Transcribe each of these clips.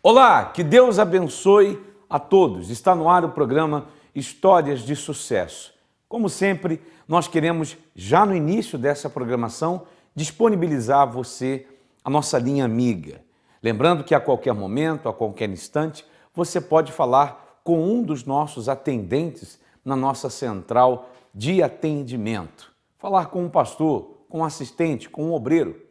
Olá, que Deus abençoe a todos. Está no ar o programa Histórias de Sucesso. Como sempre, nós queremos, já no início dessa programação, disponibilizar a você a nossa linha amiga. Lembrando que a qualquer momento, a qualquer instante, você pode falar com um dos nossos atendentes na nossa central de atendimento. Falar com um pastor, com um assistente, com um obreiro.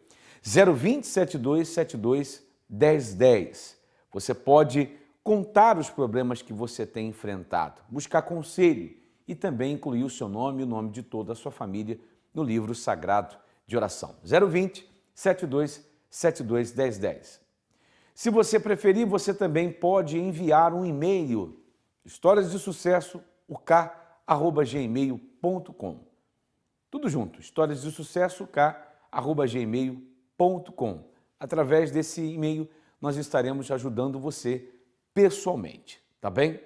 020 7272 1010. Você pode contar os problemas que você tem enfrentado, buscar conselho e também incluir o seu nome e o nome de toda a sua família no livro sagrado de oração. 020 7272 1010. Se você preferir, você também pode enviar um e-mail, historiasdesucesso.uk@gmail.com. Tudo junto, historiasdesucesso.uk@gmail.com. Através desse e-mail, nós estaremos ajudando você pessoalmente, tá bem?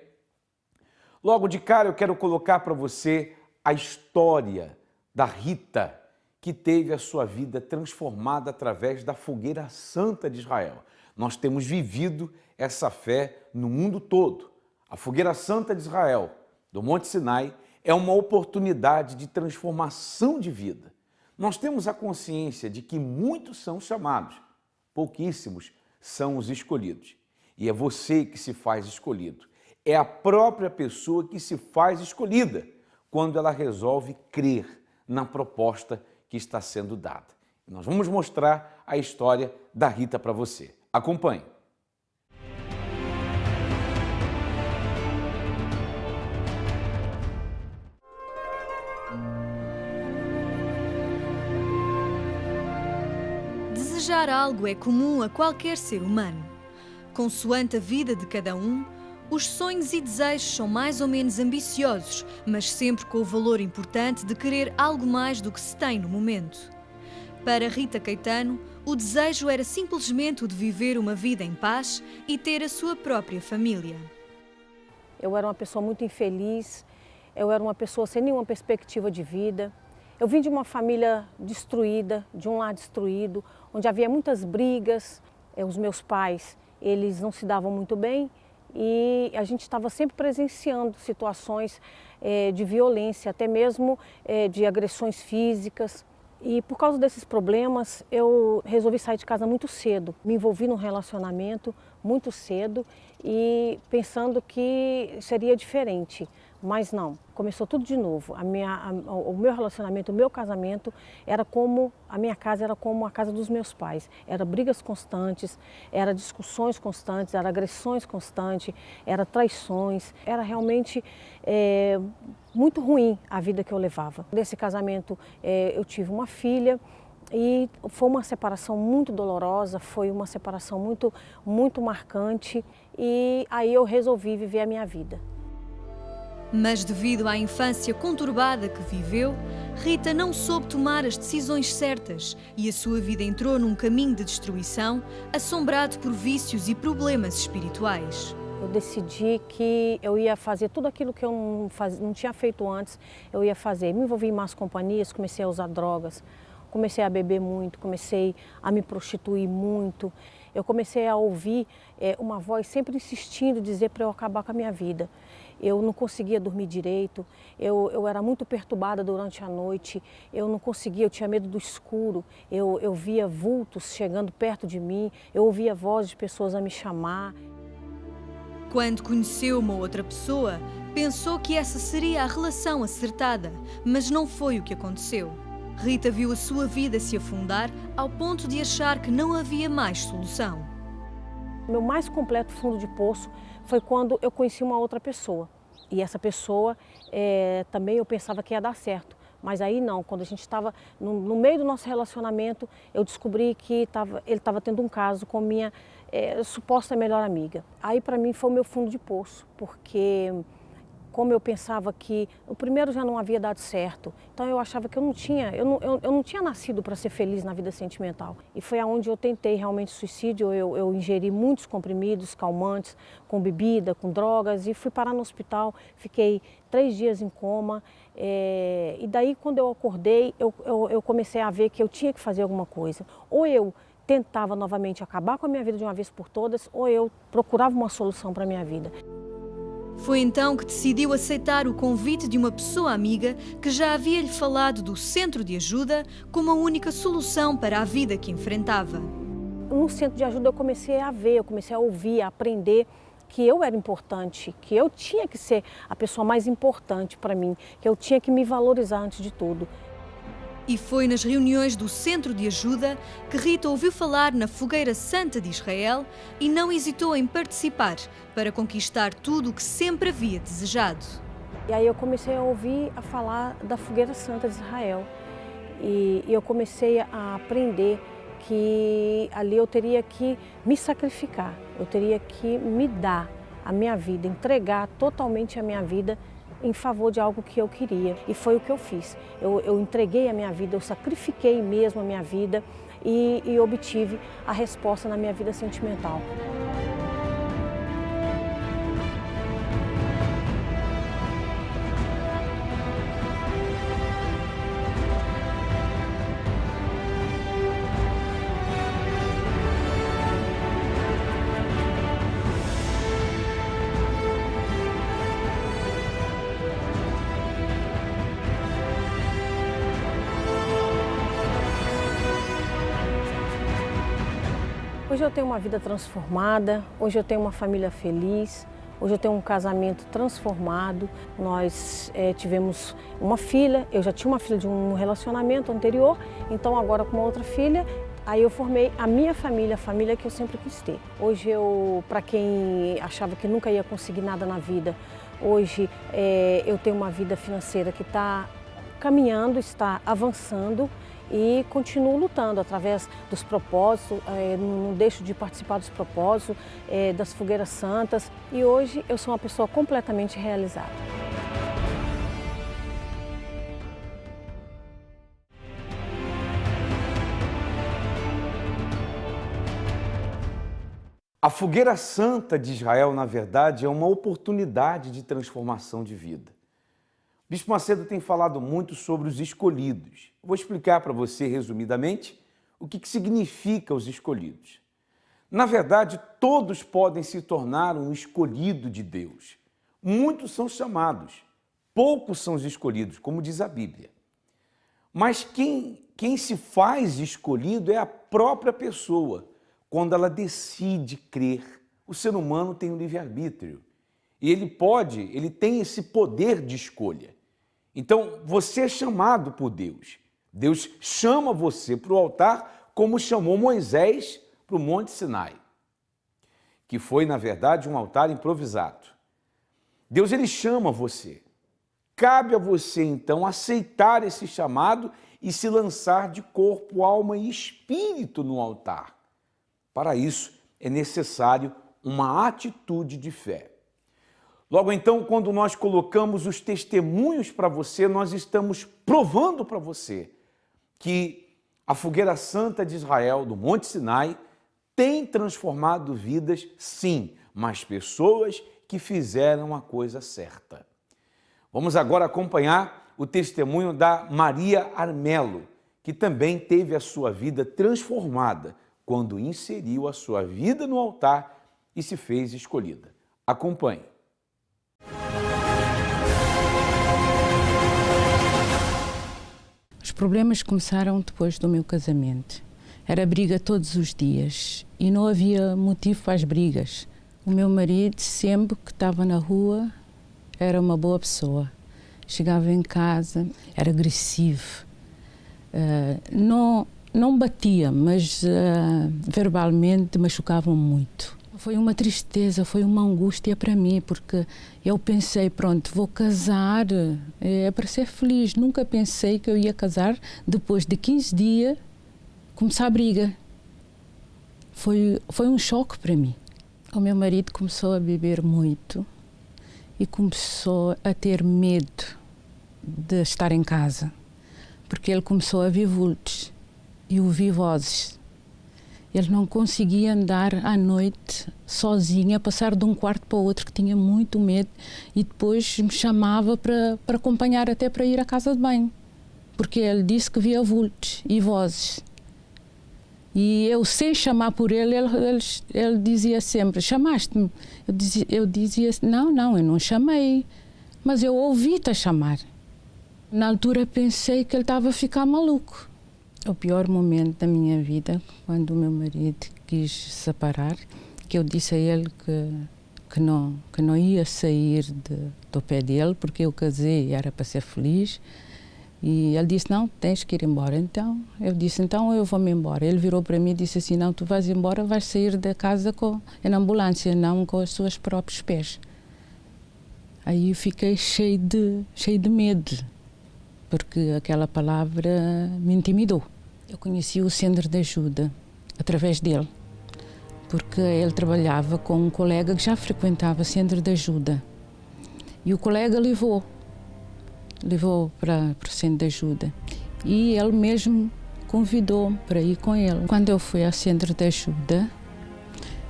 Logo de cara, eu quero colocar para você a história da Rita, que teve a sua vida transformada através da Fogueira Santa de Israel. Nós temos vivido essa fé no mundo todo. A Fogueira Santa de Israel, do Monte Sinai, é uma oportunidade de transformação de vida. Nós temos a consciência de que muitos são chamados, pouquíssimos são os escolhidos. E é você que se faz escolhido. É a própria pessoa que se faz escolhida quando ela resolve crer na proposta que está sendo dada. E nós vamos mostrar a história da Rita para você. Acompanhe. Desejar algo é comum a qualquer ser humano. Consoante a vida de cada um, os sonhos e desejos são mais ou menos ambiciosos, mas sempre com o valor importante de querer algo mais do que se tem no momento. Para Rita Caetano, o desejo era simplesmente o de viver uma vida em paz e ter a sua própria família. Eu era uma pessoa muito infeliz, eu era uma pessoa sem nenhuma perspectiva de vida. Eu vim de uma família destruída, de um lar destruído, onde havia muitas brigas. Os meus pais, eles não se davam muito bem e a gente estava sempre presenciando situações de violência, até mesmo de agressões físicas. E por causa desses problemas, eu resolvi sair de casa muito cedo. Me envolvi num relacionamento muito cedo e pensando que seria diferente. Mas não, começou tudo de novo. O meu relacionamento, o meu casamento, era como, a minha casa era como a casa dos meus pais. Era brigas constantes, era discussões constantes, era agressões constantes, era traições. Era realmente muito ruim a vida que eu levava. Desse casamento eu tive uma filha e foi uma separação muito dolorosa, foi uma separação muito marcante e aí eu resolvi viver a minha vida. Mas devido à infância conturbada que viveu, Rita não soube tomar as decisões certas e a sua vida entrou num caminho de destruição, assombrado por vícios e problemas espirituais. Eu decidi que eu ia fazer tudo aquilo que eu não tinha feito antes, eu ia fazer. Me envolvi em más companhias, comecei a usar drogas, comecei a beber muito, comecei a me prostituir muito. Eu comecei a ouvir uma voz sempre insistindo, dizer para eu acabar com a minha vida. Eu não conseguia dormir direito, eu era muito perturbada durante a noite, eu não conseguia, eu tinha medo do escuro, eu via vultos chegando perto de mim, eu ouvia vozes de pessoas a me chamar. Quando conheceu uma outra pessoa, pensou que essa seria a relação acertada, mas não foi o que aconteceu. Rita viu a sua vida se afundar ao ponto de achar que não havia mais solução. Meu mais completo fundo de poço foi quando eu conheci uma outra pessoa. E essa pessoa também eu pensava que ia dar certo. Mas aí não, quando a gente estava no meio do nosso relacionamento, eu descobri que ele estava tendo um caso com minha suposta melhor amiga. Aí para mim foi o meu fundo de poço, porque como eu pensava que o primeiro já não havia dado certo, então eu achava que eu não tinha nascido para ser feliz na vida sentimental. E foi aonde eu tentei realmente suicídio, eu ingeri muitos comprimidos, calmantes, com bebida, com drogas e fui parar no hospital, fiquei 3 dias em coma. E daí quando eu acordei, eu comecei a ver que eu tinha que fazer alguma coisa. Ou eu tentava novamente acabar com a minha vida de uma vez por todas, ou eu procurava uma solução para a minha vida. Foi então que decidiu aceitar o convite de uma pessoa amiga que já havia-lhe falado do centro de ajuda como a única solução para a vida que enfrentava. No centro de ajuda eu comecei a ver, eu comecei a ouvir, a aprender que eu era importante, que eu tinha que ser a pessoa mais importante para mim, que eu tinha que me valorizar antes de tudo. E foi nas reuniões do Centro de Ajuda que Rita ouviu falar na Fogueira Santa de Israel e não hesitou em participar para conquistar tudo o que sempre havia desejado. E aí eu comecei a ouvir a falar da Fogueira Santa de Israel e eu comecei a aprender que ali eu teria que me sacrificar, eu teria que me dar a minha vida, entregar totalmente a minha vida em favor de algo que eu queria. E foi o que eu fiz. Eu entreguei a minha vida, eu sacrifiquei mesmo a minha vida e obtive a resposta na minha vida sentimental. Hoje eu tenho uma vida transformada, hoje eu tenho uma família feliz, hoje eu tenho um casamento transformado. Nós tivemos uma filha, eu já tinha uma filha de um relacionamento anterior, então agora com uma outra filha, aí eu formei a minha família, a família que eu sempre quis ter. Hoje para quem achava que nunca ia conseguir nada na vida, hoje eu tenho uma vida financeira que está caminhando, está avançando. E continuo lutando através dos propósitos, não deixo de participar dos propósitos, das fogueiras santas. E hoje eu sou uma pessoa completamente realizada. A Fogueira Santa de Israel, na verdade, é uma oportunidade de transformação de vida. Bispo Macedo tem falado muito sobre os escolhidos. Vou explicar para você, resumidamente, o que significa os escolhidos. Na verdade, todos podem se tornar um escolhido de Deus. Muitos são chamados, poucos são os escolhidos, como diz a Bíblia. Mas quem se faz escolhido é a própria pessoa, quando ela decide crer. O ser humano tem um livre-arbítrio e ele tem esse poder de escolha. Então, você é chamado por Deus. Deus chama você para o altar como chamou Moisés para o Monte Sinai, que foi, na verdade, um altar improvisado. Deus, ele chama você. Cabe a você, então, aceitar esse chamado e se lançar de corpo, alma e espírito no altar. Para isso, é necessário uma atitude de fé. Logo então, quando nós colocamos os testemunhos para você, nós estamos provando para você que a Fogueira Santa de Israel, do Monte Sinai, tem transformado vidas, sim, mas pessoas que fizeram a coisa certa. Vamos agora acompanhar o testemunho da Maria Armelo, que também teve a sua vida transformada quando inseriu a sua vida no altar e se fez escolhida. Acompanhe. Os problemas começaram depois do meu casamento. Era briga todos os dias e não havia motivo para as brigas. O meu marido, sempre que estava na rua, era uma boa pessoa. Chegava em casa, era agressivo. Não batia, mas verbalmente machucava muito. Foi uma tristeza, foi uma angústia para mim, porque eu pensei, pronto, vou casar, é para ser feliz. Nunca pensei que eu ia casar depois de 15 dias, começar a briga. Foi um choque para mim. O meu marido começou a beber muito e começou a ter medo de estar em casa, porque ele começou a ver vultos e ouvir vozes. Ele não conseguia andar à noite sozinho, a passar de um quarto para o outro, que tinha muito medo, e depois me chamava para acompanhar até para ir à casa de banho, porque ele disse que via vultos e vozes. E eu, sem chamar por ele, ele dizia sempre, chamaste-me? Eu dizia, não, eu não chamei, mas eu ouvi-te a chamar. Na altura pensei que ele estava a ficar maluco. O pior momento da minha vida, quando o meu marido quis separar, que eu disse a ele que não ia sair do pé dele, porque eu casei e era para ser feliz. E ele disse, não, tens que ir embora. Então, eu disse, então eu vou-me embora. Ele virou para mim e disse assim, não, tu vais embora, vais sair da casa na ambulância, não com os seus próprios pés. Aí eu fiquei cheio de medo, porque aquela palavra me intimidou. Eu conheci o Centro de Ajuda através dele, porque ele trabalhava com um colega que já frequentava o Centro de Ajuda. E o colega levou para o Centro de Ajuda. E ele mesmo convidou-me para ir com ele. Quando eu fui ao Centro de Ajuda,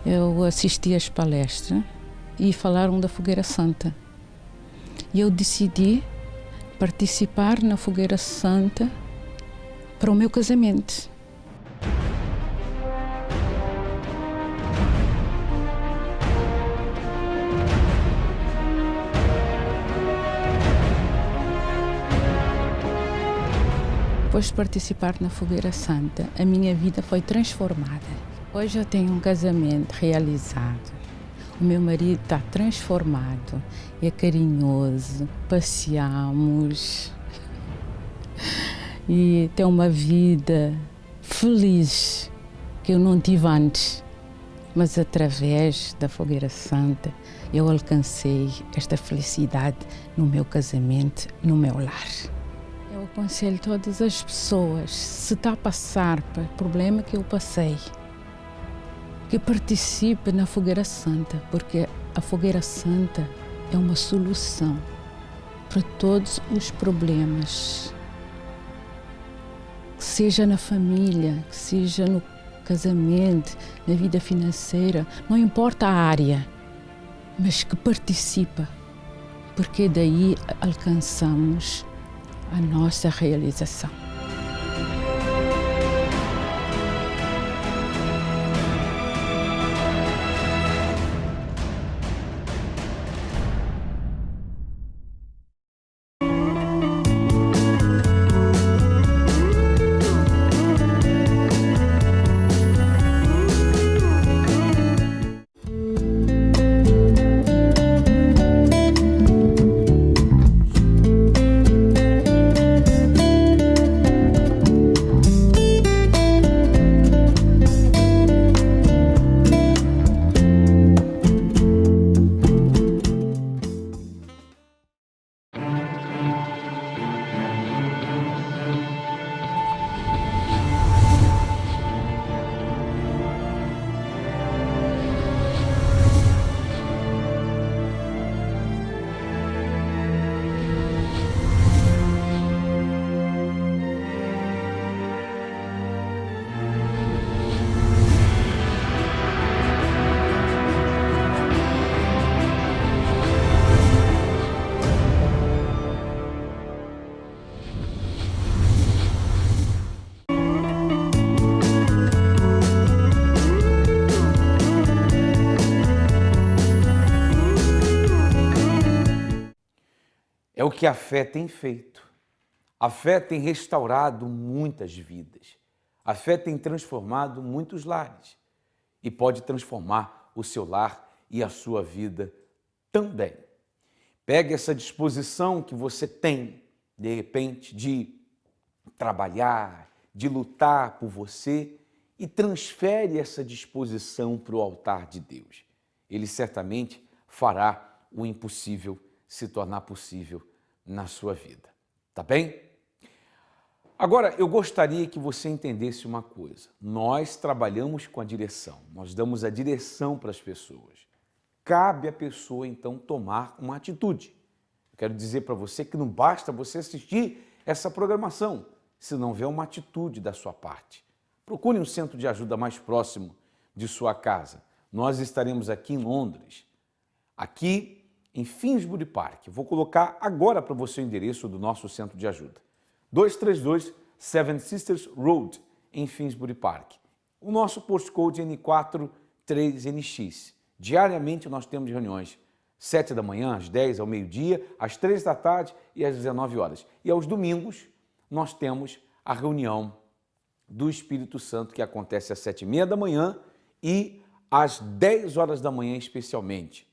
eu assisti às palestras e falaram da Fogueira Santa. E eu decidi participar na Fogueira Santa para o meu casamento. Depois de participar na Fogueira Santa, a minha vida foi transformada. Hoje eu tenho um casamento realizado. O meu marido está transformado, é carinhoso, passeamos e tem uma vida feliz que eu não tive antes. Mas através da Fogueira Santa eu alcancei esta felicidade no meu casamento, no meu lar. Eu aconselho todas as pessoas, se está a passar pelo problema que eu passei, que participe na Fogueira Santa, porque a Fogueira Santa é uma solução para todos os problemas. Que seja na família, que seja no casamento, na vida financeira, não importa a área, mas que participa, porque daí alcançamos a nossa realização. É o que a fé tem feito. A fé tem restaurado muitas vidas. A fé tem transformado muitos lares e pode transformar o seu lar e a sua vida também. Pegue essa disposição que você tem, de repente, de trabalhar, de lutar por você e transfere essa disposição para o altar de Deus. Ele certamente fará o impossível se tornar possível na sua vida, tá bem? Agora, eu gostaria que você entendesse uma coisa. Nós trabalhamos com a direção, nós damos a direção para as pessoas. Cabe à pessoa, então, tomar uma atitude. Eu quero dizer para você que não basta você assistir essa programação, se não houver uma atitude da sua parte. Procure um centro de ajuda mais próximo de sua casa. Nós estaremos aqui em Londres, aqui em Finsbury Park. Vou colocar agora para você o endereço do nosso centro de ajuda. 232 Seven Sisters Road, em Finsbury Park. o nosso postcode N43NX. Diariamente nós temos reuniões 7 da manhã, às 10, ao meio-dia, às 3 da tarde e às 19 horas. E aos domingos nós temos a reunião do Espírito Santo, que acontece às 7h30 da manhã e às 10 horas da manhã especialmente.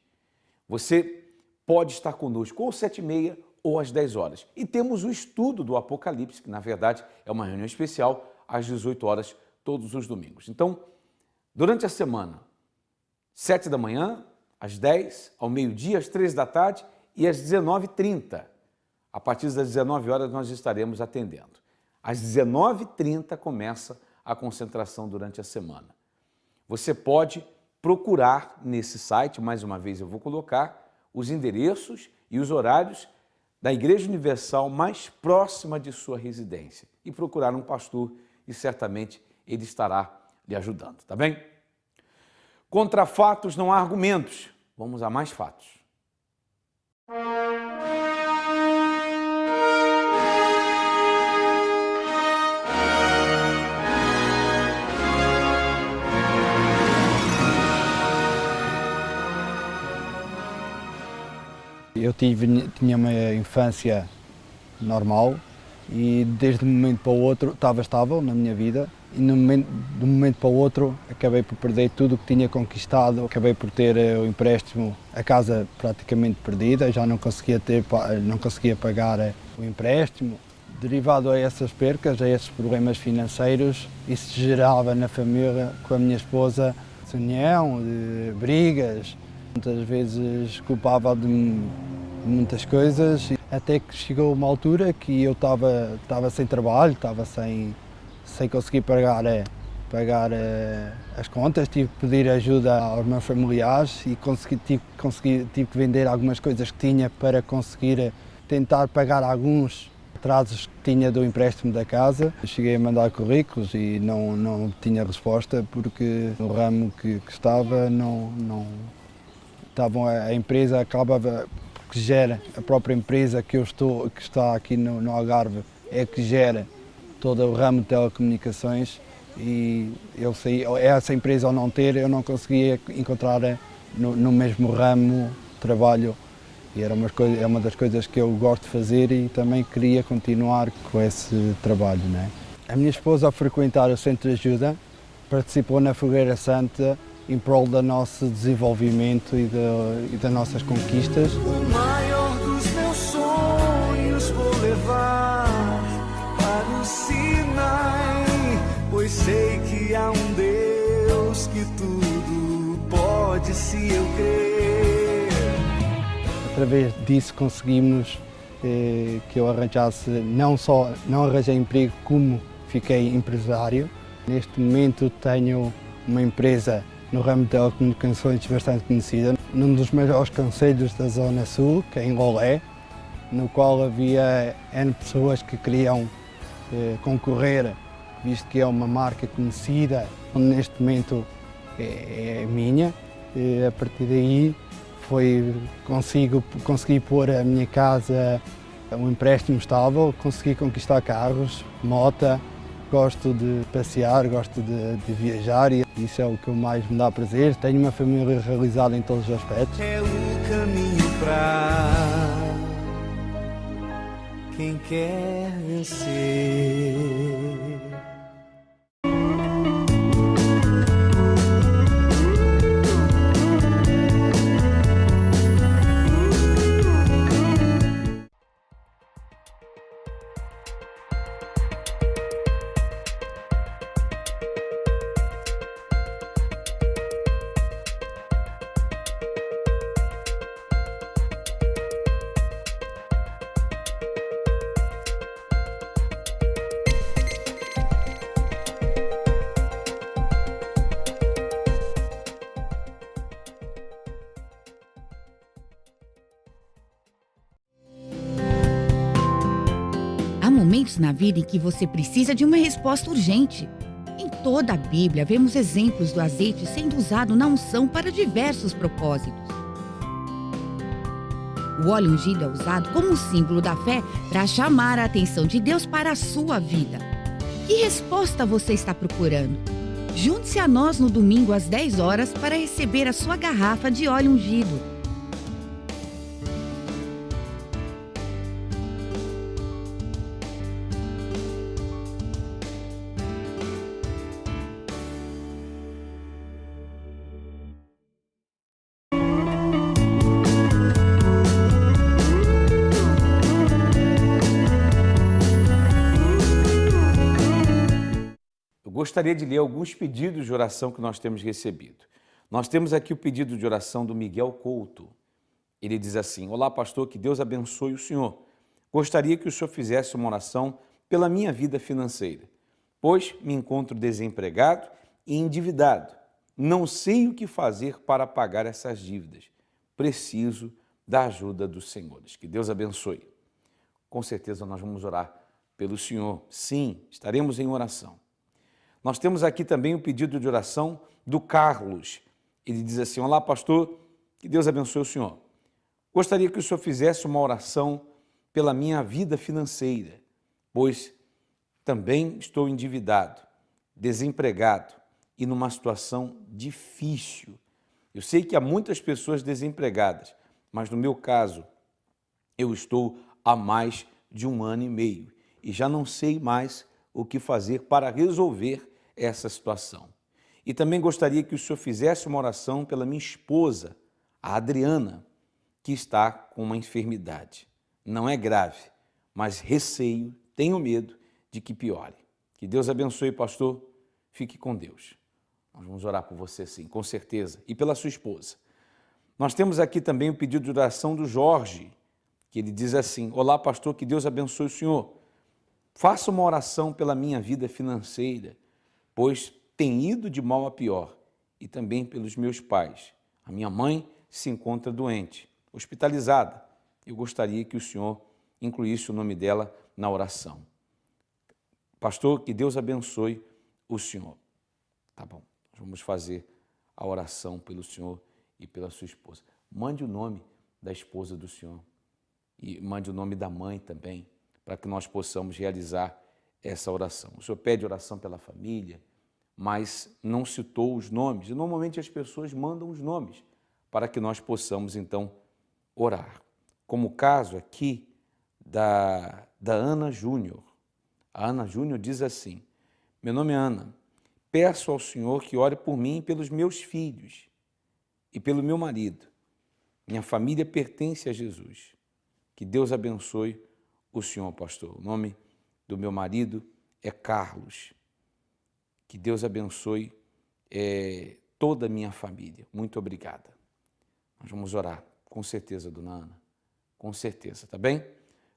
Você pode estar conosco ou às 7h30 ou às 10 horas. E temos o estudo do Apocalipse, que na verdade é uma reunião especial, às 18 horas, todos os domingos. Então, durante a semana, 7 da manhã, às 10, ao meio-dia, às 3 da tarde e às 19h30. A partir das 19 horas nós estaremos atendendo. Às 19h30 começa a concentração durante a semana. Você pode procurar nesse site, mais uma vez eu vou colocar, os endereços e os horários da Igreja Universal mais próxima de sua residência e procurar um pastor e certamente ele estará lhe ajudando, tá bem? Contra fatos não há argumentos. Vamos a mais fatos. Eu tinha uma infância normal e desde um momento para o outro estava estável na minha vida e de um momento para o outro acabei por perder tudo o que tinha conquistado, acabei por ter o empréstimo, a casa praticamente perdida, já não conseguia pagar o empréstimo. Derivado a essas percas, a esses problemas financeiros, isso gerava na família com a minha esposa desunião, de brigas. Muitas vezes culpava de muitas coisas, até que chegou uma altura que eu estava sem trabalho, estava sem conseguir pagar as contas, tive que pedir ajuda aos meus familiares e tive que vender algumas coisas que tinha para conseguir tentar pagar alguns atrasos que tinha do empréstimo da casa. Cheguei a mandar currículos e não tinha resposta porque no ramo que estava a empresa acabava, porque gera, a própria empresa que está aqui no Algarve é que gera todo o ramo de telecomunicações e eu saí, essa empresa ao não ter, eu não conseguia encontrar no mesmo ramo trabalho e é uma das coisas que eu gosto de fazer e também queria continuar com esse trabalho, né? A minha esposa, ao frequentar o Centro de Ajuda, participou na Fogueira Santa em prol do nosso desenvolvimento e das nossas conquistas. O maior dos meus sonhos vou levar para o Sinai, pois sei que há um Deus que tudo pode se eu crer. Através disso conseguimos que eu arranjasse, não arranjei emprego, como fiquei empresário. Neste momento tenho uma empresa no ramo de telecomunicações bastante conhecida, num dos maiores concelhos da Zona Sul, que é em Lolé, no qual havia N pessoas que queriam concorrer, visto que é uma marca conhecida, neste momento é minha. E a partir daí consegui pôr a minha casa um empréstimo estável, consegui conquistar carros, moto. Gosto de passear, gosto de viajar e isso é o que mais me dá prazer. Tenho uma família realizada em todos os aspectos. É o caminho para quem quer vencer. Há momentos na vida em que você precisa de uma resposta urgente. Em toda a Bíblia, vemos exemplos do azeite sendo usado na unção para diversos propósitos. O óleo ungido é usado como um símbolo da fé para chamar a atenção de Deus para a sua vida. Que resposta você está procurando? Junte-se a nós no domingo às 10 horas para receber a sua garrafa de óleo ungido. Gostaria de ler alguns pedidos de oração que nós temos recebido. Nós temos aqui o pedido de oração do Miguel Couto. Ele diz assim: olá, pastor, que Deus abençoe o senhor. Gostaria que o senhor fizesse uma oração pela minha vida financeira, pois me encontro desempregado e endividado. Não sei o que fazer para pagar essas dívidas. Preciso da ajuda dos senhores. Que Deus abençoe. Com certeza nós vamos orar pelo senhor. Sim, estaremos em oração. Nós temos aqui também o pedido de oração do Carlos. Ele diz assim: olá, pastor, que Deus abençoe o senhor. Gostaria que o senhor fizesse uma oração pela minha vida financeira, pois também estou endividado, desempregado e numa situação difícil. Eu sei que há muitas pessoas desempregadas, mas no meu caso, eu estou há mais de 1 ano e meio e já não sei mais o que fazer para resolver essa situação. E também gostaria que o senhor fizesse uma oração pela minha esposa, a Adriana, que está com uma enfermidade. Não é grave, mas receio, tenho medo de que piore. Que Deus abençoe, pastor. Fique com Deus. Nós vamos orar por você, sim, com certeza. E pela sua esposa. Nós temos aqui também o pedido de oração do Jorge, que ele diz assim: olá, pastor, que Deus abençoe o senhor. Faça uma oração pela minha vida financeira, pois tem ido de mal a pior, e também pelos meus pais. A minha mãe se encontra doente, hospitalizada. Eu gostaria que o senhor incluísse o nome dela na oração. Pastor, que Deus abençoe o senhor. Tá bom, nós vamos fazer a oração pelo senhor e pela sua esposa. Mande o nome da esposa do senhor e mande o nome da mãe também, para que nós possamos realizar essa oração. O senhor pede oração pela família, mas não citou os nomes. E normalmente as pessoas mandam os nomes para que nós possamos, então, orar. Como o caso aqui da Ana Júnior. A Ana Júnior diz assim: meu nome é Ana, peço ao Senhor que ore por mim e pelos meus filhos e pelo meu marido. Minha família pertence a Jesus. Que Deus abençoe o senhor, pastor. O nome do meu marido é Carlos. Que Deus abençoe toda a minha família. Muito obrigada. Nós vamos orar, com certeza, dona Ana. Com certeza, tá bem?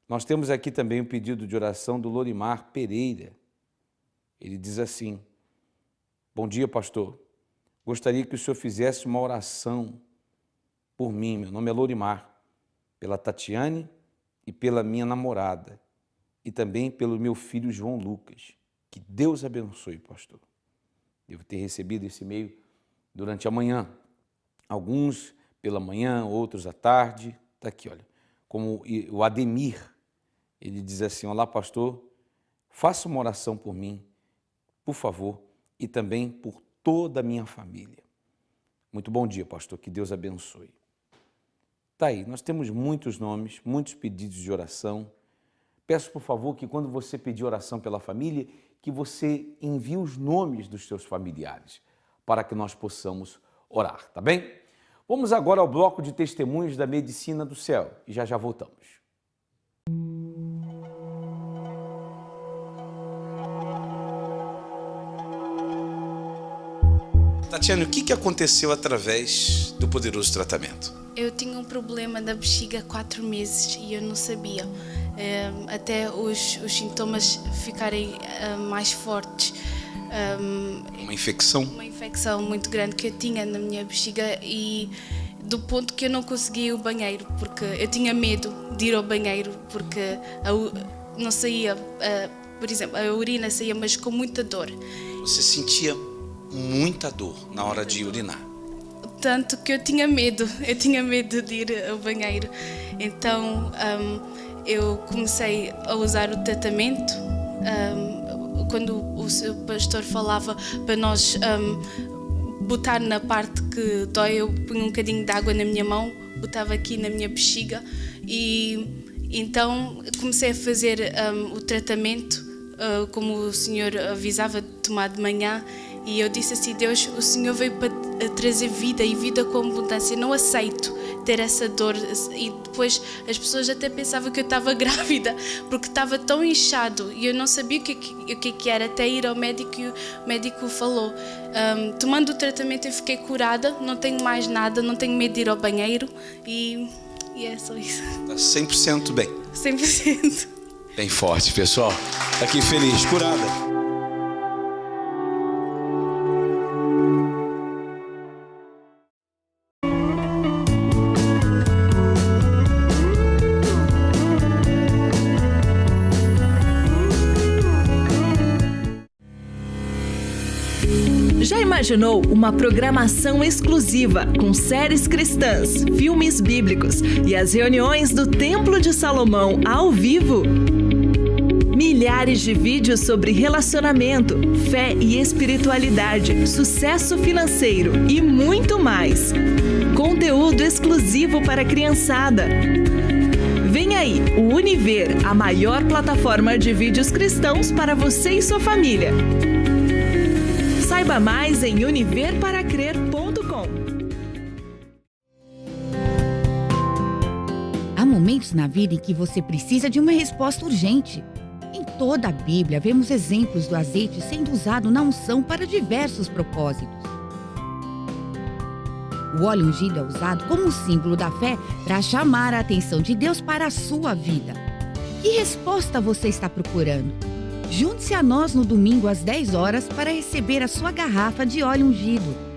Nós temos aqui também o pedido de oração do Lorimar Pereira. Ele diz assim: bom dia, pastor. Gostaria que o senhor fizesse uma oração por mim. Meu nome é Lorimar. Pela Tatiane e pela minha namorada, e também pelo meu filho João Lucas. Que Deus abençoe, pastor. Devo ter recebido esse e-mail durante a manhã. Alguns pela manhã, outros à tarde. Está aqui, olha. Como o Ademir, ele diz assim: olá, pastor, faça uma oração por mim, por favor, e também por toda a minha família. Muito bom dia, pastor. Que Deus abençoe. Está aí, nós temos muitos nomes, muitos pedidos de oração. Peço, por favor, que quando você pedir oração pela família, que você envie os nomes dos seus familiares, para que nós possamos orar, tá bem? Vamos agora ao bloco de testemunhos da Medicina do Céu e já voltamos. Tatiana, o que aconteceu através do poderoso tratamento? Eu tinha um problema na bexiga há 4 meses e eu não sabia. Até os sintomas ficarem mais fortes. Uma infecção? Uma infecção muito grande que eu tinha na minha bexiga, e do ponto que eu não conseguia ir ao banheiro, porque eu tinha medo de ir ao banheiro, porque não saía, por exemplo, a urina saía, mas com muita dor. Você sentia muita dor na hora de urinar? Tanto que eu tinha medo de ir ao banheiro. Então eu comecei a usar o tratamento, quando o seu pastor falava para nós botar na parte que dói, eu punha um bocadinho de água na minha mão, botava aqui na minha bexiga e então comecei a fazer o tratamento, como o Senhor avisava de tomar de manhã, e eu disse assim: Deus, o Senhor veio para trazer vida e vida com abundância, não aceito ter essa dor. E depois as pessoas até pensavam que eu estava grávida, porque estava tão inchado e eu não sabia o que era, até ir ao médico e o médico falou. Tomando o tratamento eu fiquei curada, não tenho mais nada, não tenho medo de ir ao banheiro e é só isso. Está 100% bem. 100%. Bem forte, pessoal. Tá aqui feliz, curada. Já imaginou uma programação exclusiva com séries cristãs, filmes bíblicos e as reuniões do Templo de Salomão ao vivo? Milhares de vídeos sobre relacionamento, fé e espiritualidade, sucesso financeiro e muito mais. Conteúdo exclusivo para a criançada. Vem aí, o Univer, a maior plataforma de vídeos cristãos para você e sua família. Saiba mais em univerparacrer.com. Há momentos na vida em que você precisa de uma resposta urgente. Em toda a Bíblia, vemos exemplos do azeite sendo usado na unção para diversos propósitos. O óleo ungido é usado como um símbolo da fé para chamar a atenção de Deus para a sua vida. Que resposta você está procurando? Junte-se a nós no domingo às 10 horas para receber a sua garrafa de óleo ungido.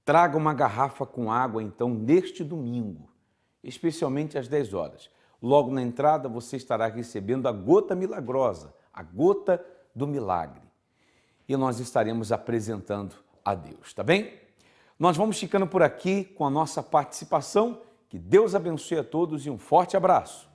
Traga uma garrafa com água, então, neste domingo, especialmente às 10 horas. Logo na entrada, você estará recebendo a gota milagrosa, a gota do milagre. E nós estaremos apresentando a Deus, tá bem? Nós vamos ficando por aqui com a nossa participação. Que Deus abençoe a todos e um forte abraço.